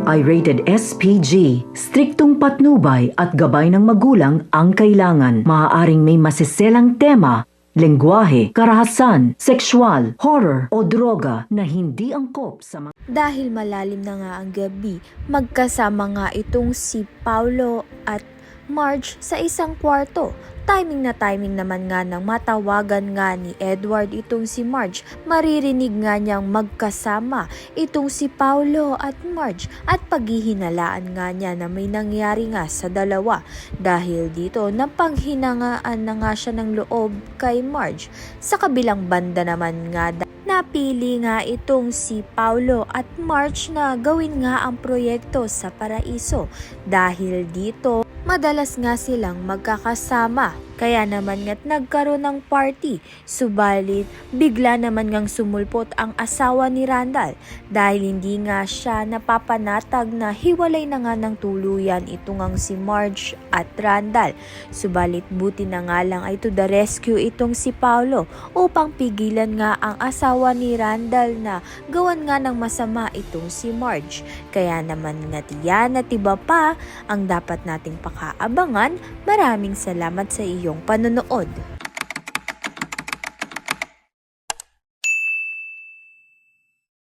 ito ay rated SPG. Striktong patnubay at gabay ng magulang ang kailangan. Maaaring may masiselang tema, lengguwahe, karahasan, sexual, horror o droga na hindi angkop sa mga... Dahil malalim na nga ang gabi, magkasama nga itong si Paulo at Marge sa isang kwarto. Timing na timing naman nga nang matawagan nga ni Edward itong si Marge. Maririnig nga niyang magkasama itong si Paulo at Marge at paghihinalaan nga niya na may nangyari nga sa dalawa. Dahil dito, napanghinangaan na nga siya ng loob kay Marge. Sa kabilang banda naman nga, napili nga itong si Paulo at Marge na gawin nga ang proyekto sa paraiso. Dahil dito, madalas nga silang magkakasama. Kaya naman nga't nagkaroon ng party. Subalit, bigla naman ngang sumulpot ang asawa ni Randall dahil hindi nga siya napapanatag na hiwalay na nga ng tuluyan ito ngang si Marge at Randall. Subalit, buti na nga lang ay to the rescue itong si Paulo upang pigilan nga ang asawa ni Randall na gawan nga ng masama itong si Marge. Kaya naman nga't yan at iba pa ang dapat nating pakaabangan. Maraming salamat sa iyong panonood.